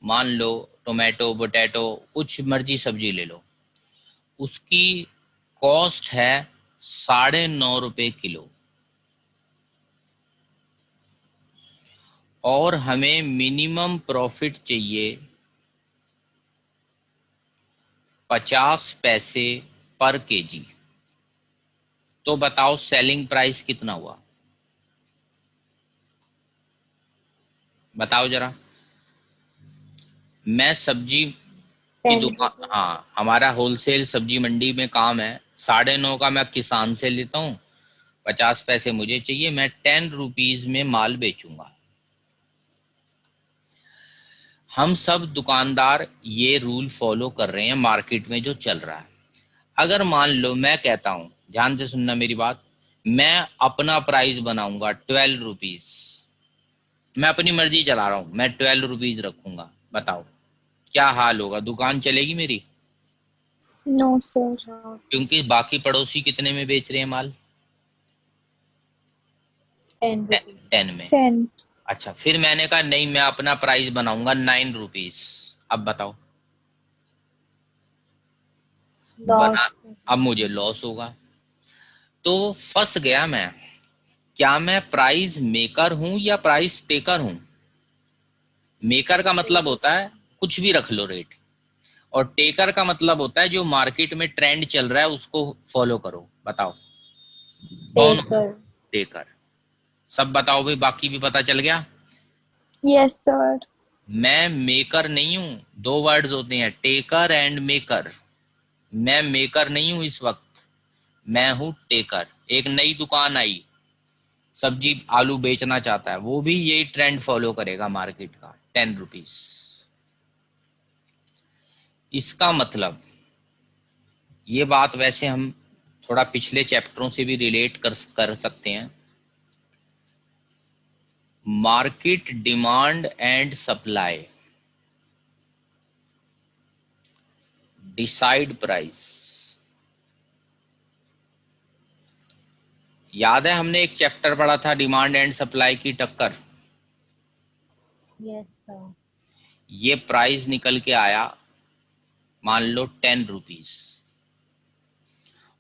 Speaker 1: मान लो टोमेटो, पोटैटो, कुछ मर्जी सब्जी ले लो, उसकी कॉस्ट है ₹9.5 किलो और हमें मिनिमम प्रॉफिट चाहिए 50 पैसे पर केजी, तो बताओ सेलिंग प्राइस कितना हुआ? बताओ जरा। मैं सब्जी की
Speaker 3: 10
Speaker 1: दुकान,
Speaker 3: rupees.
Speaker 1: हाँ हमारा होलसेल सब्जी मंडी में काम है, 9.5 का मैं किसान से लेता हूँ, 50 पैसे मुझे चाहिए, मैं 10 रुपीज में माल बेचूंगा। हम सब दुकानदार ये रूल फॉलो कर रहे हैं मार्केट में जो चल रहा है। अगर मान लो मैं कहता हूं, ध्यान से सुनना मेरी बात, मैं अपना प्राइस बनाऊंगा 12 रुपीज, मैं अपनी मर्जी चला रहा हूं, मैं 12 रुपीज रखूंगा, बताओ क्या हाल होगा? दुकान चलेगी मेरी?
Speaker 2: No, sir.
Speaker 3: No.
Speaker 1: क्योंकि बाकी पड़ोसी कितने में बेच रहे हैं माल?
Speaker 3: 10 rupees.
Speaker 1: 10 में।
Speaker 2: 10.
Speaker 1: अच्छा, फिर मैंने कहा नहीं, मैं अपना प्राइस बनाऊंगा 9 रुपीज, अब बताओ बना,
Speaker 3: Loss.
Speaker 1: अब मुझे लॉस होगा। तो फंस गया मैं, क्या मैं प्राइस मेकर हूं या प्राइस टेकर हूं? मेकर का मतलब होता है कुछ भी रख लो रेट, और टेकर का मतलब होता है जो मार्केट में ट्रेंड चल रहा है उसको फॉलो करो। बताओ कौन हूं?
Speaker 3: Taker.
Speaker 1: टेकर। सब बताओ भाई, बाकी भी पता चल गया।
Speaker 2: Yes, sir.
Speaker 1: मैं मेकर नहीं हूं, दो वर्ड्स होते हैं, टेकर एंड मेकर। मैं मेकर नहीं हूं इस वक्त, मैं हूं टेकर। एक नई दुकान आई, सब्जी आलू बेचना चाहता है, वो भी यही ट्रेंड फॉलो करेगा मार्केट का, 10 रुपीज। इसका मतलब, ये बात वैसे हम थोड़ा पिछले चैप्टरों से भी रिलेट कर सकते हैं। Market demand and supply decide price. याद है हमने एक चैप्टर पढ़ा था डिमांड एंड सप्लाई की टक्कर।
Speaker 3: Yes, sir.
Speaker 1: ये प्राइस निकल के आया मान लो 10 रुपीज,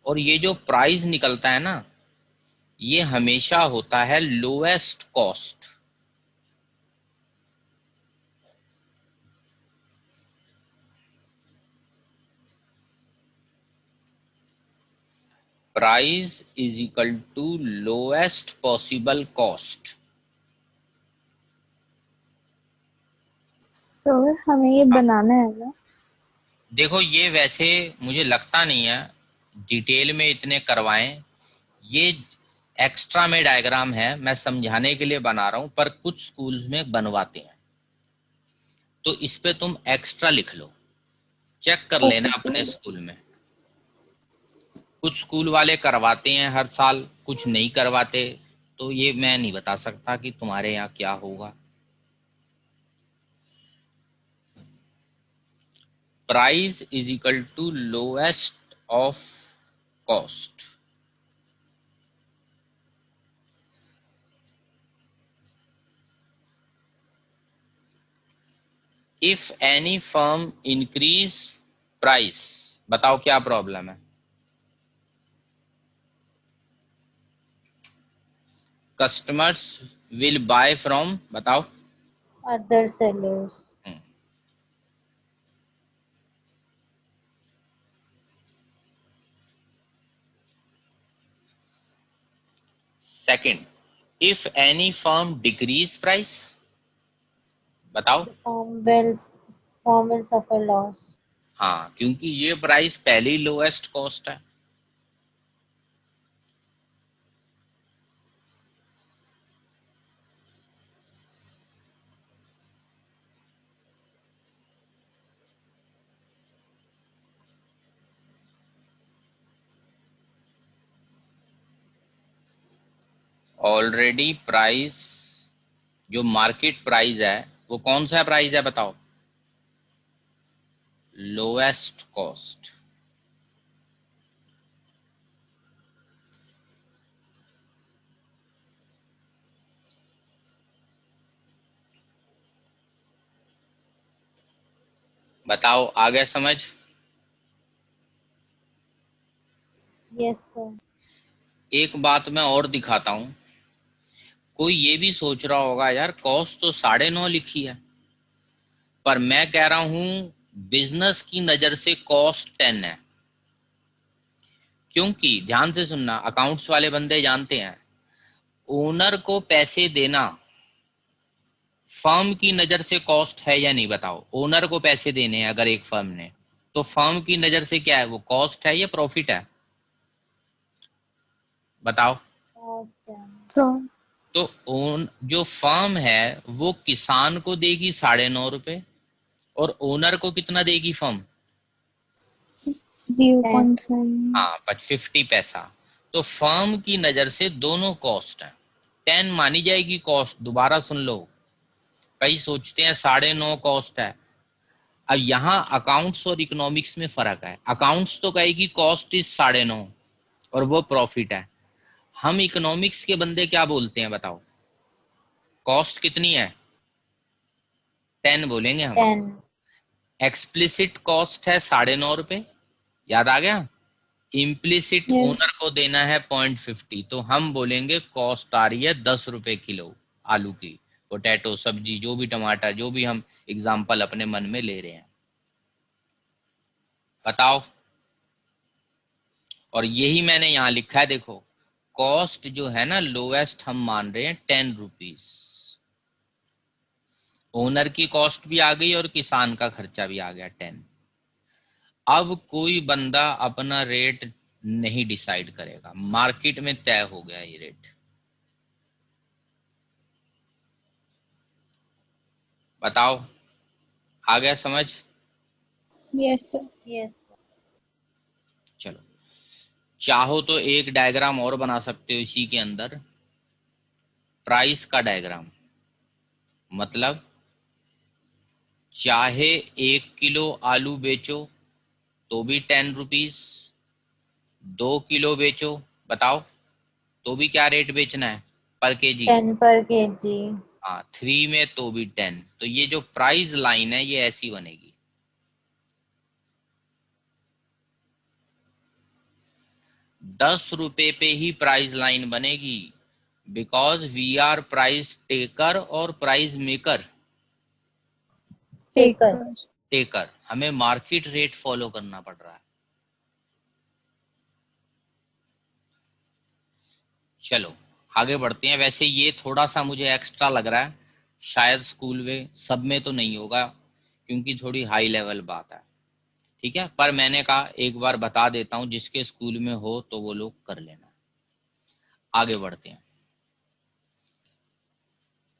Speaker 1: और ये जो प्राइस निकलता है ना, ये हमेशा होता है lowest cost. Price is equal to lowest possible cost.
Speaker 2: Sir हमें ये बनाना है ना?
Speaker 1: देखो ये वैसे मुझे लगता नहीं है डिटेल में इतने करवाएं, ये एक्स्ट्रा में डायग्राम है, मैं समझाने के लिए बना रहा हूं, पर कुछ स्कूल्स में बनवाते हैं, तो इस पे तुम एक्स्ट्रा लिख लो, चेक कर लेना
Speaker 2: Okay,
Speaker 1: अपने
Speaker 2: sir.
Speaker 1: स्कूल में। कुछ स्कूल वाले करवाते हैं हर साल, कुछ नहीं करवाते, तो ये मैं नहीं बता सकता कि तुम्हारे यहाँ क्या होगा। Price is equal to lowest of cost. If any firm increase price, बताओ क्या प्रॉब्लम है? कस्टमर्स विल बाय फ्रॉम, बताओ।
Speaker 3: Other sellers.
Speaker 1: Second, if any firm decrease price, बताओ।
Speaker 3: The firm will suffer loss.
Speaker 1: हाँ, क्योंकि ये प्राइस पहले ही lowest cost है। ऑलरेडी प्राइस, जो मार्केट प्राइस है वो कौन सा प्राइस है बताओ? Lowest cost. बताओ आगे समझ।
Speaker 3: Yes, sir.
Speaker 1: एक बात मैं और दिखाता हूं। कोई ये भी सोच रहा होगा यार कॉस्ट तो 9.5 लिखी है, पर मैं कह रहा हूं बिजनेस की नजर से कॉस्ट 10 है। क्योंकि ध्यान से सुनना, अकाउंट्स वाले बंदे जानते हैं ओनर को पैसे देना फर्म की नजर से कॉस्ट है या नहीं, बताओ। ओनर को पैसे देने हैं अगर एक फर्म ने, तो फर्म की नजर से क्या है, वो कॉस्ट है या प्रॉफिट है, बताओ।
Speaker 3: कॉस्ट है।
Speaker 2: Pro-
Speaker 1: तो ओन जो फर्म है वो किसान को देगी 9.5 रुपए, और ओनर को कितना देगी फर्म?
Speaker 2: 0.7.
Speaker 1: हाँ, 50 पैसा। तो फर्म की नजर से दोनों कॉस्ट है, 10 मानी जाएगी कॉस्ट। दोबारा सुन लो, कई सोचते हैं 9.5 कॉस्ट है। अब यहाँ अकाउंट्स और इकोनॉमिक्स में फर्क है। अकाउंट्स तो कहेगी कॉस्ट इज 9.5 और वो प्रॉफिट है। हम इकोनॉमिक्स के बंदे क्या बोलते हैं बताओ, कॉस्ट कितनी है? 10 बोलेंगे हम।
Speaker 3: 10।
Speaker 1: एक्सप्लिसिट कॉस्ट है 9.5 रुपए, याद आ गया। Implicit owner
Speaker 2: Yes.
Speaker 1: को देना है 0.50, तो हम बोलेंगे कॉस्ट आ रही है 10 रुपए किलो आलू की, पोटैटो सब्जी जो भी, टमाटर जो भी हम एग्जाम्पल अपने मन में ले रहे हैं, बताओ। और यही मैंने यहाँ लिखा है, देखो कॉस्ट जो है ना लोएस्ट हम मान रहे हैं 10 रुपीज। ओनर की कॉस्ट भी आ गई और किसान का खर्चा भी आ गया 10। अब कोई बंदा अपना रेट नहीं डिसाइड करेगा, मार्केट में तय हो गया ये रेट, बताओ। आ गया समझ?
Speaker 2: Yes, sir.
Speaker 3: यस।
Speaker 1: चलो, चाहो तो एक डायग्राम और बना सकते हो इसी के अंदर, प्राइस का डायग्राम। मतलब चाहे 1 किलो आलू बेचो तो भी 10 रुपीज, 2 किलो बेचो, बताओ, तो भी क्या रेट बेचना है, पर केजी।
Speaker 3: 10 पर केजी।
Speaker 1: हाँ, 3 में तो भी 10। तो ये जो प्राइस लाइन है ये ऐसी बनेगी, 10 रुपए पे ही प्राइस लाइन बनेगी, because we are price taker और प्राइस मेकर।
Speaker 3: टेकर।
Speaker 1: टेकर, हमें मार्केट रेट फॉलो करना पड़ रहा है। चलो आगे बढ़ते हैं। वैसे ये थोड़ा सा मुझे एक्स्ट्रा लग रहा है, शायद स्कूल में सब में तो नहीं होगा क्योंकि थोड़ी हाई लेवल बात है, ठीक है। पर मैंने कहा एक बार बता देता हूं, जिसके स्कूल में हो तो वो लोग कर लेना। आगे बढ़ते हैं।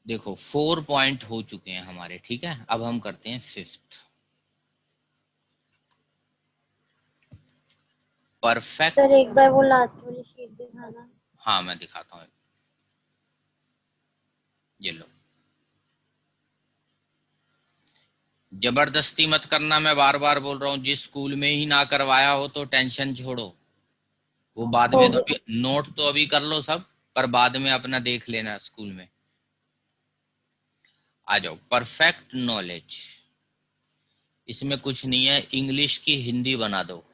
Speaker 1: देखो 4 पॉइंट हो चुके हैं हमारे, ठीक है। अब हम करते हैं 5th, परफेक्ट।
Speaker 3: सर एक बार वो लास्ट वाली शीट दिखाना।
Speaker 1: हाँ मैं दिखाता हूँ, ये लो। जबरदस्ती मत करना, मैं बार बार बोल रहा हूँ, जिस स्कूल में ही ना करवाया हो तो टेंशन छोड़ो, वो बाद में
Speaker 3: हो
Speaker 1: तो
Speaker 3: गया।
Speaker 1: नोट तो अभी कर लो सब, पर बाद में अपना देख लेना स्कूल में। आ जाओ, परफेक्ट नॉलेज। इसमें कुछ नहीं है, इंग्लिश की हिंदी बना दो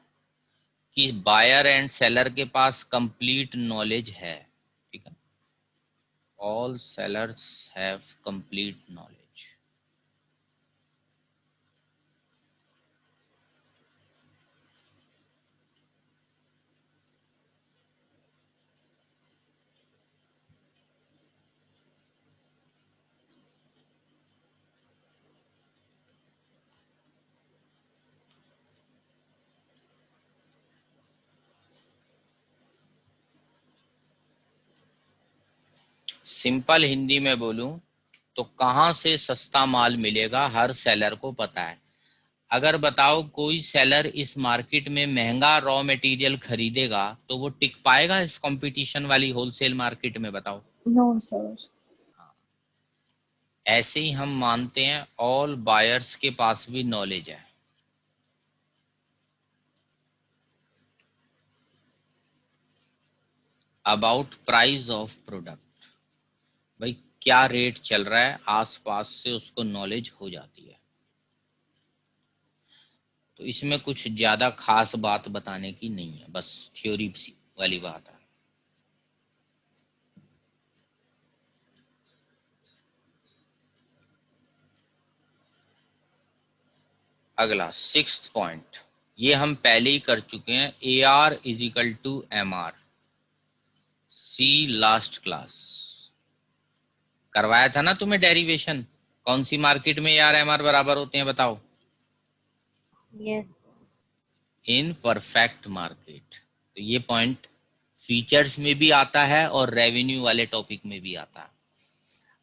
Speaker 1: कि बायर एंड सेलर के पास कंप्लीट नॉलेज है, ठीक है। All sellers have complete knowledge. Simple Hindi में बोलूं तो कहां से सस्ता माल मिलेगा हर सेलर को पता है। अगर बताओ कोई सेलर इस मार्केट में महंगा रॉ मटेरियल खरीदेगा तो वो टिक पाएगा इस कंपटीशन वाली होलसेल मार्केट में, बताओ।
Speaker 2: No, sir.
Speaker 1: ऐसे ही हम मानते हैं ऑल बायर्स के पास भी नॉलेज है। अबाउट प्राइस ऑफ प्रोडक्ट, भाई क्या रेट चल रहा है आसपास से उसको नॉलेज हो जाती है। तो इसमें कुछ ज्यादा खास बात बताने की नहीं है, बस थ्योरी वाली बात है। अगला 6th पॉइंट, ये हम पहले ही कर चुके हैं, AR is equal to MR, see last class करवाया था ना तुम्हें डेरिवेशन। कौन सी मार्केट में AR MR बराबर होते हैं बताओ?
Speaker 3: Yes.
Speaker 1: In perfect market. तो ये पॉइंट फीचर्स में भी आता है और रेवेन्यू वाले टॉपिक में भी आता है।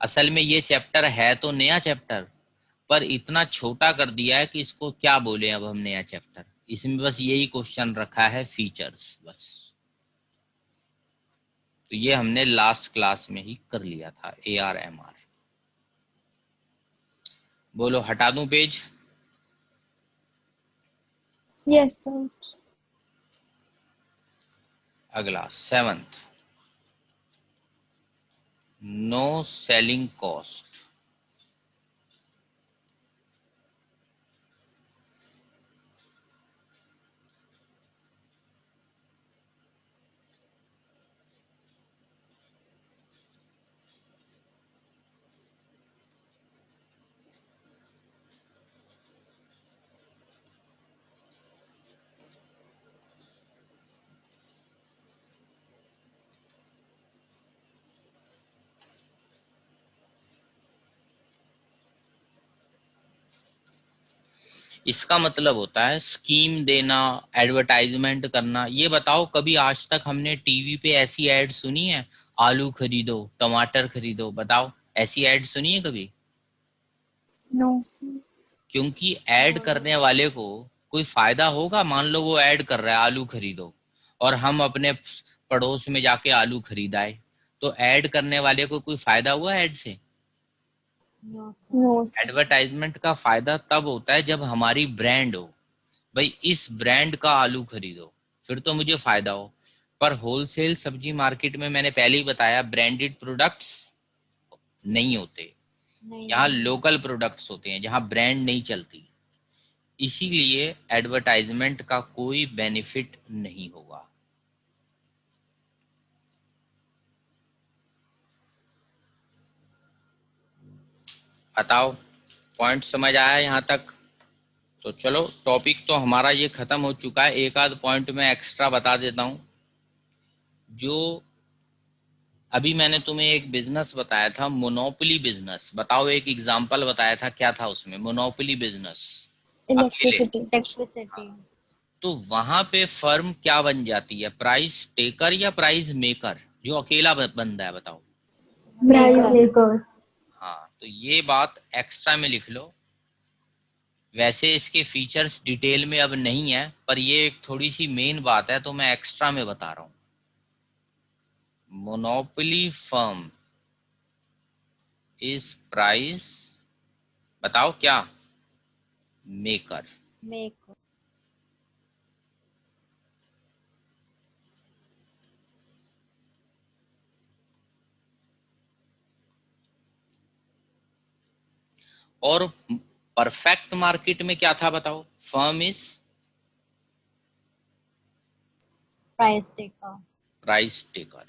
Speaker 1: असल में ये चैप्टर है तो नया चैप्टर, पर इतना छोटा कर दिया है कि इसको क्या बोले अब हम नया चैप्टर। इसमें बस यही क्वेश्चन रखा है, फीचर्स बस। तो ये हमने लास्ट क्लास में ही कर लिया था, AR MR। बोलो हटा दूं पेज?
Speaker 2: Yes, sir.
Speaker 1: अगला 7th, नो सेलिंग कॉस्ट। इसका मतलब होता है स्कीम देना, एडवर्टाइजमेंट करना। ये बताओ कभी आज तक हमने टीवी पे ऐसी एड सुनी है, आलू खरीदो, टमाटर खरीदो? बताओ, ऐसी एड सुनी है कभी?
Speaker 2: No, sir.
Speaker 1: क्योंकि ऐड करने वाले को कोई फायदा होगा। मान लो वो ऐड कर रहा है आलू खरीदो, और हम अपने पड़ोस में जाके आलू खरीदाए, तो ऐड करने वाले को कोई फायदा हुआ ऐड से?
Speaker 3: No, sir.
Speaker 2: No, sir.
Speaker 1: Advertisement का फायदा तब होता है जब हमारी ब्रांड हो, भाई इस ब्रांड का आलू खरीदो, फिर तो मुझे फायदा हो। पर होलसेल सब्जी मार्केट में मैंने पहले ही बताया, ब्रांडेड प्रोडक्ट्स नहीं होते।
Speaker 3: नहीं,
Speaker 1: यहाँ
Speaker 3: नहीं।
Speaker 1: लोकल प्रोडक्ट्स होते हैं जहाँ ब्रांड नहीं चलती। इसीलिए एडवर्टाइजमेंट का कोई बेनिफिट नहीं होगा। बताओ, पॉइंट समझ आया यहाँ तक? तो चलो, टॉपिक तो हमारा ये खत्म हो चुका है। एक आध पॉइंट मैं एक्स्ट्रा बता देता हूँ। जो अभी मैंने तुम्हें एक बिजनेस बताया था, मोनोपोली बिजनेस। बताओ, एक एग्जांपल बताया था, क्या था उसमें? मोनोपोली बिजनेस, अकेले।
Speaker 2: Electricity.
Speaker 3: Electricity.
Speaker 1: तो वहां पे फर्म क्या बन जाती है, प्राइस टेकर या प्राइस मेकर? जो अकेला बंदा है, बताओ।
Speaker 2: Price maker.
Speaker 1: हाँ, तो ये बात एक्स्ट्रा में लिख लो। वैसे इसके फीचर्स डिटेल में अब नहीं है, पर ये एक थोड़ी सी मेन बात है, तो मैं एक्स्ट्रा में बता रहा हूँ। मोनोपोली फर्म इज प्राइस, बताओ क्या? मेकर।
Speaker 3: Make.
Speaker 1: और परफेक्ट मार्केट में क्या था बताओ? Firm is
Speaker 3: Price taker.
Speaker 1: Price taker.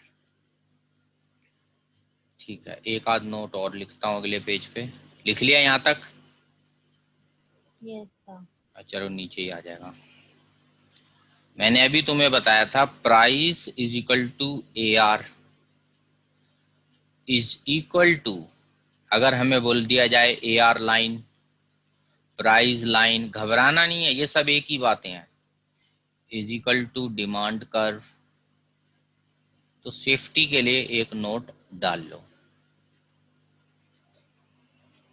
Speaker 1: ठीक है, एक आध नोट और लिखता हूँ अगले पेज पे। लिख लिया यहाँ तक?
Speaker 3: Yes, sir.
Speaker 1: चलो नीचे ही आ जाएगा। मैंने अभी तुम्हें बताया था, price is equal to AR is equal to, अगर हमें बोल दिया जाए AR लाइन, प्राइस लाइन, घबराना नहीं है, ये सब एक ही बातें हैं। Is equal to demand curve. तो सेफ्टी के लिए एक नोट डाल लो।